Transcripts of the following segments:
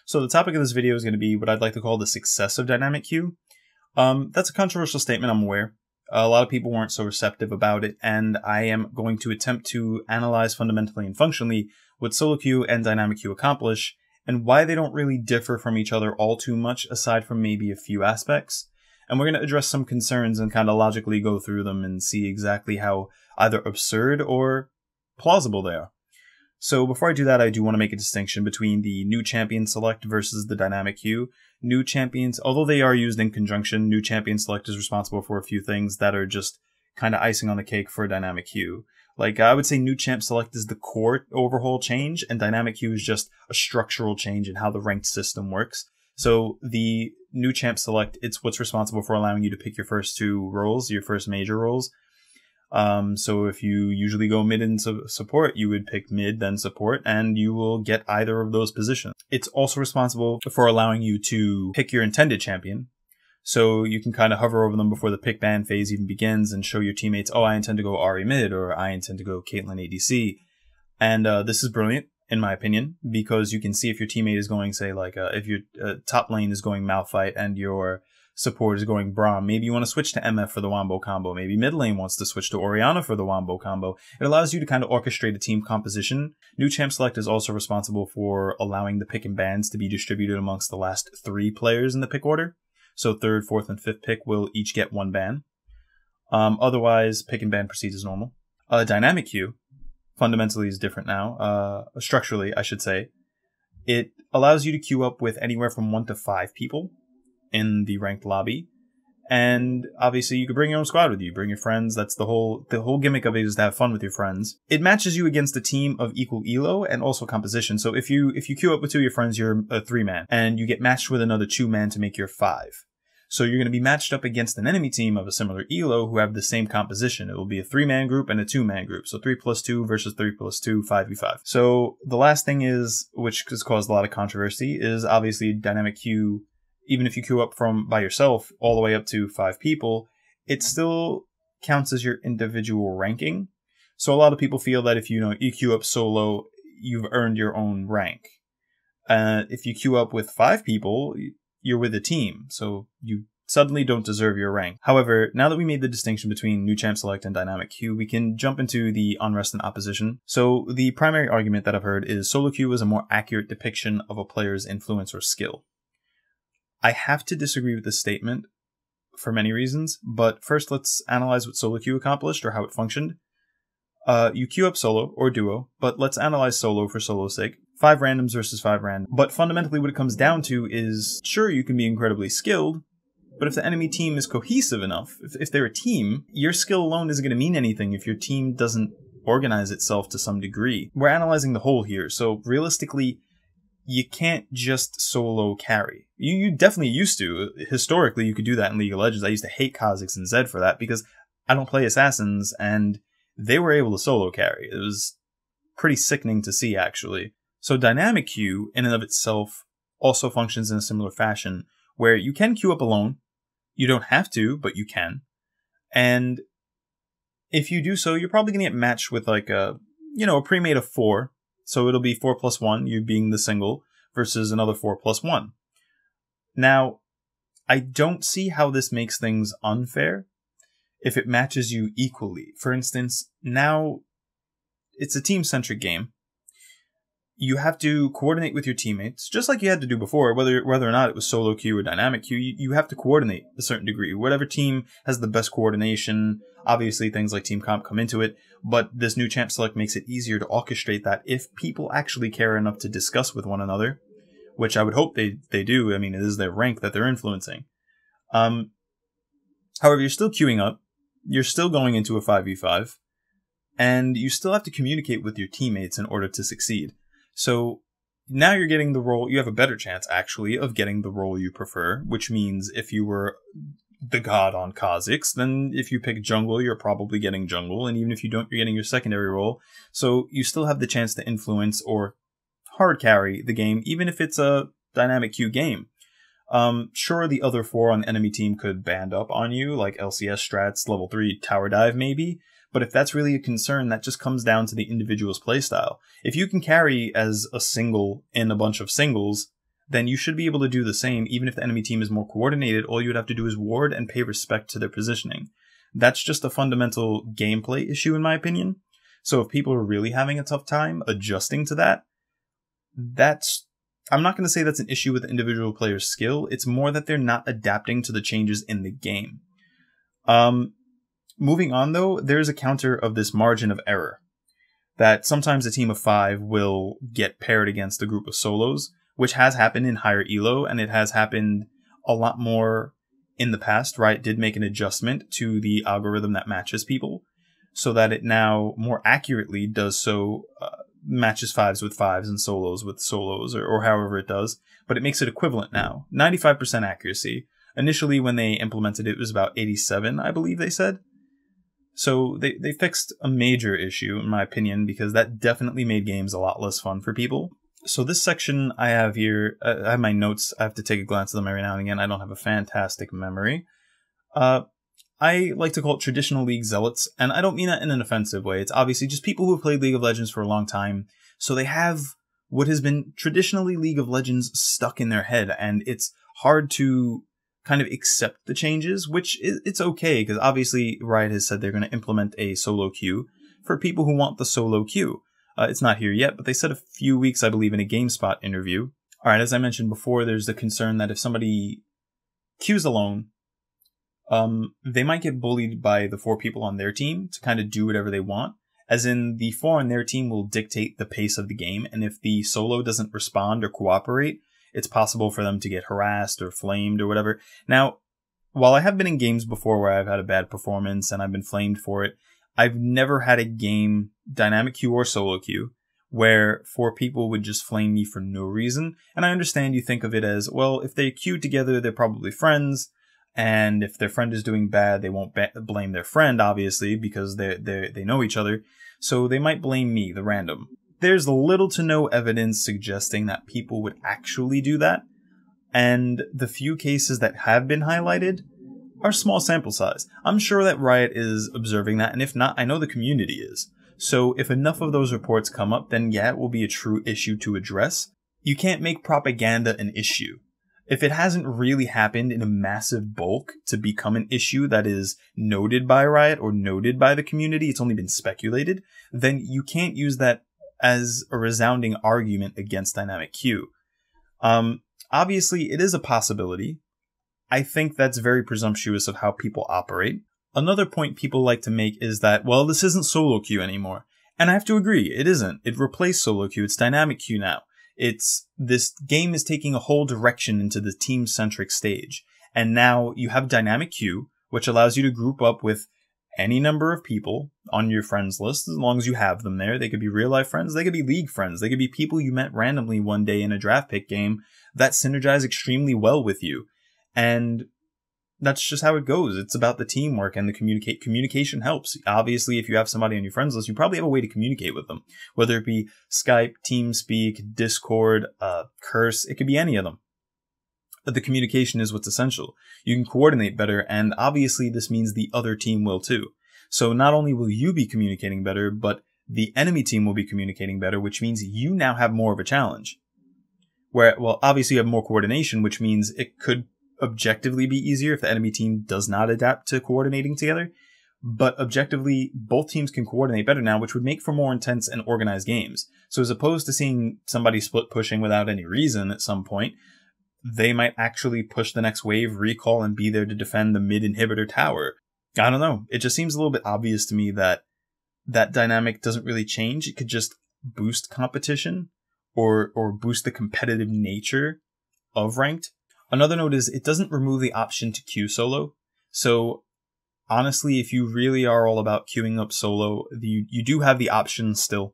So the topic of this video is going to be what I'd like to call the success of dynamic queue. That's a controversial statement, I'm aware. A lot of people weren't so receptive about it, and I am going to attempt to analyze fundamentally and functionally what solo queue and dynamic queue accomplish, and why they don't really differ from each other all too much, aside from maybe a few aspects. And we're going to address some concerns and kind of logically go through them and see exactly how either absurd or plausible they are. So before I do that, I do want to make a distinction between the new champion select versus the dynamic queue. New champions, although they are used in conjunction, new champion select is responsible for a few things that are just kind of icing on the cake for dynamic queue. Like, I would say new champ select is the core overhaul change, and dynamic queue is just a structural change in how the ranked system works. So the new champ select, it's what's responsible for allowing you to pick your first two roles, your first major roles. So if you usually go mid and support, you would pick mid, then support, and you will get either of those positions. It's also responsible for allowing you to pick your intended champion. So you can kind of hover over them before the pick ban phase even begins and show your teammates, oh, I intend to go Ahri mid, or I intend to go Caitlyn ADC. And this is brilliant, in my opinion, because you can see if your teammate is going, say, like, if your top lane is going Malphite and your support is going Braum. Maybe you want to switch to MF for the Wombo combo. Maybe mid lane wants to switch to Orianna for the Wombo combo. It allows you to kind of orchestrate a team composition. New champ select is also responsible for allowing the pick and bans to be distributed amongst the last 3 players in the pick order. So 3rd, 4th, and 5th pick will each get 1 ban. Otherwise, pick and ban proceeds as normal. Dynamic queue fundamentally is different now. Structurally, I should say. It allows you to queue up with anywhere from 1 to 5 people in the ranked lobby, and obviously you could bring your own squad with you, bring your friends. That's the whole gimmick of it, is to have fun with your friends. It matches you against a team of equal elo and also composition. So if you queue up with 2 of your friends, you're a 3-man, and you get matched with another 2-man to make your 5. So you're going to be matched up against an enemy team of a similar elo who have the same composition. It will be a 3-man group and a 2-man group. So 3+2 versus 3+2, 5v5. So the last thing is, which has caused a lot of controversy, is obviously dynamic queue. Even if you queue up from by yourself all the way up to 5 people, it still counts as your individual ranking. So a lot of people feel that if you queue up solo, you've earned your own rank. If you queue up with 5 people, you're with a team, so you suddenly don't deserve your rank. However, now that we made the distinction between new champ select and dynamic queue, we can jump into the unrest and opposition. So the primary argument that I've heard is solo queue is a more accurate depiction of a player's influence or skill. I have to disagree with this statement for many reasons, but first let's analyze what solo queue accomplished or how it functioned. You queue up solo or duo, but let's analyze solo for solo's sake. 5 randoms versus 5 random. But fundamentally what it comes down to is, sure, you can be incredibly skilled, but if the enemy team is cohesive enough, if they're a team, your skill alone isn't going to mean anything if your team doesn't organize itself to some degree. We're analyzing the whole here, so realistically, you can't just solo carry. You definitely used to. Historically, you could do that in League of Legends. I used to hate Kha'Zix and Zed for that because I don't play assassins, and they were able to solo carry. It was pretty sickening to see, actually. So dynamic queue, in and of itself, also functions in a similar fashion, where you can queue up alone. You don't have to, but you can. And if you do so, you're probably going to get matched with like a pre-made of 4. So it'll be 4+1, you being the single, versus another 4+1. Now, I don't see how this makes things unfair if it matches you equally. For instance, now it's a team-centric game. You have to coordinate with your teammates, just like you had to do before, whether or not it was solo queue or dynamic queue. You have to coordinate a certain degree. Whatever team has the best coordination, obviously things like team comp come into it, but this new champ select makes it easier to orchestrate that if people actually care enough to discuss with one another, which I would hope they do. I mean, it is their rank that they're influencing. However, you're still queuing up, you're still going into a 5v5, and you still have to communicate with your teammates in order to succeed. So now you're getting the role, you have a better chance, actually, of getting the role you prefer, which means if you were the god on Kha'Zix, then if you pick jungle, you're probably getting jungle, and even if you don't, you're getting your secondary role. So you still have the chance to influence or hard carry the game, even if it's a dynamic queue game. Sure, the other 4 on the enemy team could band up on you, like LCS strats, level 3 tower dive maybe, but if that's really a concern, that just comes down to the individual's playstyle. If you can carry as a single in a bunch of singles, then you should be able to do the same. Even if the enemy team is more coordinated, all you would have to do is ward and pay respect to their positioning. That's just a fundamental gameplay issue, in my opinion. So if people are really having a tough time adjusting to that, I'm not going to say that's an issue with the individual player's skill. It's more that they're not adapting to the changes in the game. Moving on, though, there's a counter of this margin of error. That sometimes a team of 5 will get paired against a group of solos, which has happened in higher elo, and it has happened a lot more in the past. Riot did make an adjustment to the algorithm that matches people, so that it now more accurately does so, matches 5s with 5s and solos with solos, or however it does, but it makes it equivalent now. 95% accuracy. Initially, when they implemented it, it was about 87, I believe they said. So they fixed a major issue, in my opinion, because that definitely made games a lot less fun for people. So this section I have here, I have my notes. I have to take a glance at them every now and again. I don't have a fantastic memory. I like to call it traditional League zealots, and I don't mean that in an offensive way. It's obviously just people who have played League of Legends for a long time, so they have what has been traditionally League of Legends stuck in their head, and it's hard to kind of accept the changes, which it's okay, because obviously Riot has said they're going to implement a solo queue for people who want the solo queue. It's not here yet, but they said a few weeks, I believe, in a GameSpot interview. Alright, as I mentioned before, there's the concern that if somebody queues alone, they might get bullied by the 4 people on their team to kind of do whatever they want. As in, the 4 on their team will dictate the pace of the game, and if the solo doesn't respond or cooperate, it's possible for them to get harassed or flamed or whatever. Now, while I have been in games before where I've had a bad performance and I've been flamed for it, I've never had a game, dynamic queue or solo queue, where 4 people would just flame me for no reason. And I understand you think of it as, well, if they queue together, they're probably friends. And if their friend is doing bad, they won't blame their friend, obviously, because they know each other. So they might blame me, the random. There's little to no evidence suggesting that people would actually do that, and the few cases that have been highlighted are small sample size. I'm sure that Riot is observing that, and if not, I know the community is. So if enough of those reports come up, then yeah, it will be a true issue to address. You can't make propaganda an issue. If it hasn't really happened in a massive bulk to become an issue that is noted by Riot or noted by the community, it's only been speculated, then you can't use that as a resounding argument against dynamic queue. Obviously, it is a possibility. I think that's very presumptuous of how people operate. Another point people like to make is that, well, this isn't solo queue anymore. And I have to agree, it isn't. It replaced solo queue, it's dynamic queue now. This game is taking a whole direction into the team-centric stage. And now you have dynamic queue, which allows you to group up with any number of people on your friends list, as long as you have them there. They could be real-life friends, they could be league friends, they could be people you met randomly one day in a draft pick game that synergize extremely well with you. And that's just how it goes. It's about the teamwork and the communication helps. Obviously, if you have somebody on your friends list, you probably have a way to communicate with them. Whether it be Skype, TeamSpeak, Discord, Curse, it could be any of them. But the communication is what's essential. You can coordinate better, and obviously this means the other team will too. So not only will you be communicating better, but the enemy team will be communicating better, which means you now have more of a challenge. Well, obviously you have more coordination, which means it could objectively be easier if the enemy team does not adapt to coordinating together. But objectively, both teams can coordinate better now, which would make for more intense and organized games. So as opposed to seeing somebody split pushing without any reason at some point, they might actually push the next wave, recall, and be there to defend the mid-inhibitor tower. I don't know. It just seems a little bit obvious to me that that dynamic doesn't really change. It could just boost competition or boost the competitive nature of ranked. Another note is it doesn't remove the option to queue solo. So honestly, if you really are all about queuing up solo, you do have the option still.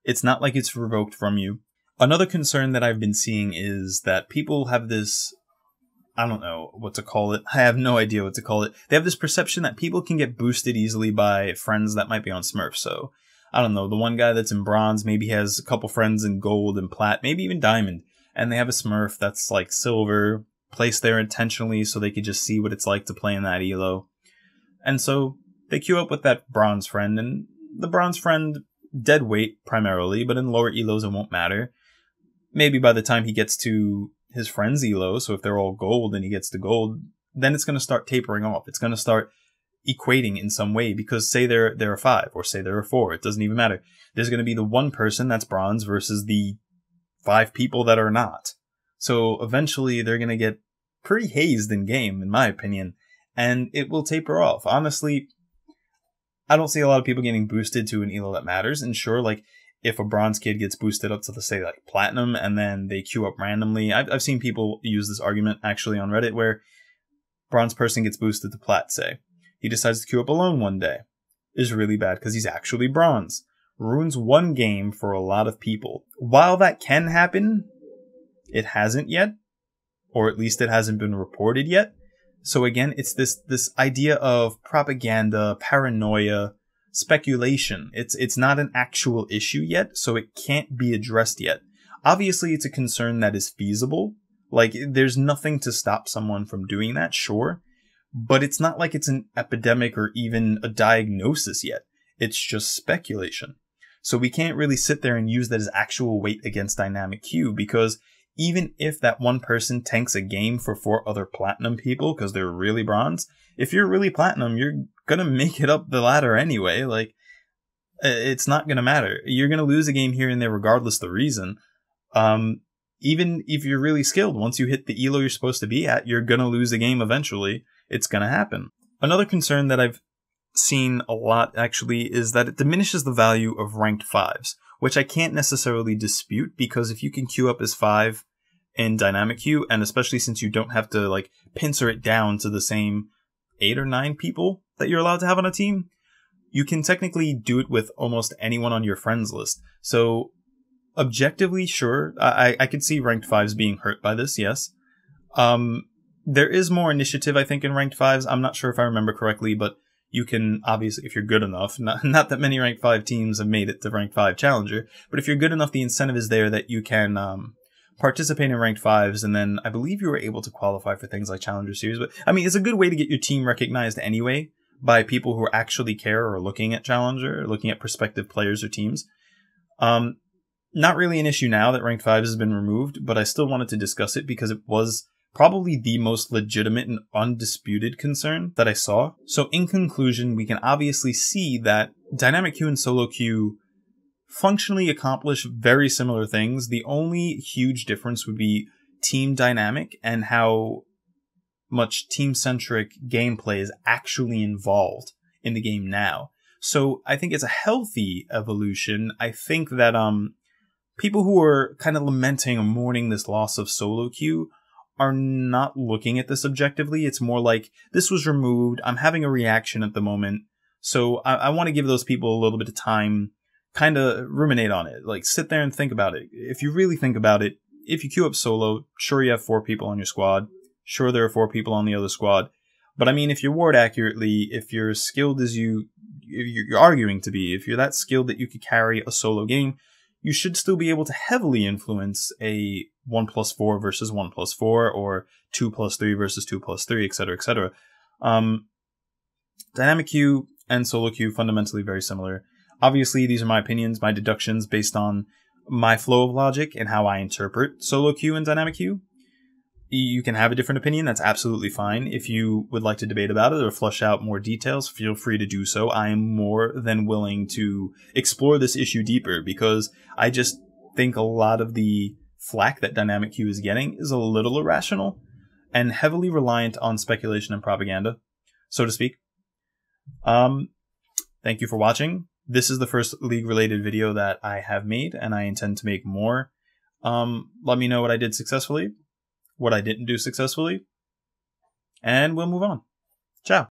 It's not like it's revoked from you. Another concern that I've been seeing is that people have this, I don't know what to call it. I have no idea what to call it. They have this perception that people can get boosted easily by friends that might be on Smurf. So, I don't know, the one guy that's in bronze maybe has a couple friends in gold and plat, maybe even diamond. And they have a Smurf that's like silver, placed there intentionally so they could just see what it's like to play in that elo. And so they queue up with that bronze friend, and the bronze friend, dead weight primarily, but in lower elos it won't matter. Maybe by the time he gets to his friends elo, so if they're all gold and he gets the gold, then it's going to start tapering off. It's going to start equating in some way, because say they're a 5 or say they're a 4, it doesn't even matter. There's going to be the one person that's bronze versus the 5 people that are not. So eventually they're going to get pretty hazed in game, in my opinion, and it will taper off. Honestly, I don't see a lot of people getting boosted to an elo that matters. And sure, like, if a bronze kid gets boosted up to, let's say, like platinum, and then they queue up randomly. I've seen people use this argument actually on Reddit, where bronze person gets boosted to plat, say. He decides to queue up alone one day. Is really bad because he's actually bronze. Ruins one game for a lot of people. While that can happen, it hasn't yet. Or at least it hasn't been reported yet. So again, it's this idea of propaganda, paranoia, speculation. It's not an actual issue yet, so it can't be addressed yet. Obviously, it's a concern that is feasible. Like, there's nothing to stop someone from doing that, sure. But it's not like it's an epidemic or even a diagnosis yet. It's just speculation. So we can't really sit there and use that as actual weight against dynamic Q, because even if that one person tanks a game for 4 other platinum people because they're really bronze, if you're really platinum, you're gonna make it up the ladder anyway. Like, it's not gonna matter. You're gonna lose a game here and there regardless the reason. Even if you're really skilled, once you hit the elo you're supposed to be at, you're gonna lose a game eventually. It's gonna happen. Another concern that I've seen a lot, actually, is that it diminishes the value of ranked 5s, which I can't necessarily dispute, because if you can queue up as 5 in dynamic queue, and especially since you don't have to, like, pincer it down to the same 8 or 9 people that you're allowed to have on a team, you can technically do it with almost anyone on your friends list. So, objectively, sure, I could see ranked 5s being hurt by this, yes. There is more initiative, I think, in ranked 5s. I'm not sure if I remember correctly, but you can, obviously, if you're good enough, not that many ranked 5 teams have made it to ranked 5 challenger, but if you're good enough, the incentive is there that you can participate in ranked 5s, and then I believe you were able to qualify for things like challenger series. But I mean, it's a good way to get your team recognized anyway by people who actually care or are looking at challenger, or looking at prospective players or teams. Not really an issue now that ranked 5s has been removed, but I still wanted to discuss it because it was probably the most legitimate and undisputed concern that I saw. So in conclusion, we can obviously see that dynamic queue and solo queue functionally accomplish very similar things. The only huge difference would be team dynamic and how much team-centric gameplay is actually involved in the game now. So I think it's a healthy evolution. I think that people who are kind of lamenting or mourning this loss of solo queue are not looking at this objectively. It's more like, this was removed, I'm having a reaction at the moment, so I want to give those people a little bit of time, kind of ruminate on it, like sit there and think about it. If you really think about it, if you queue up solo, sure, you have 4 people on your squad, sure, there are 4 people on the other squad, but I mean, if you ward accurately, if you're skilled as you're arguing to be, if you're that skilled that you could carry a solo game, you should still be able to heavily influence a 1+4 versus 1+4, or 2+3 versus 2+3, etc., etc. Dynamic queue and solo queue, fundamentally very similar. Obviously, these are my opinions, my deductions based on my flow of logic and how I interpret solo queue and dynamic queue. You can have a different opinion, that's absolutely fine. If you would like to debate about it or flesh out more details, feel free to do so. I am more than willing to explore this issue deeper, because I just think a lot of the flack that dynamic queue is getting is a little irrational and heavily reliant on speculation and propaganda, so to speak. Thank you for watching. This is the first League-related video that I have made, and I intend to make more. Let me know what I did successfully, what I didn't do successfully, and we'll move on. Ciao.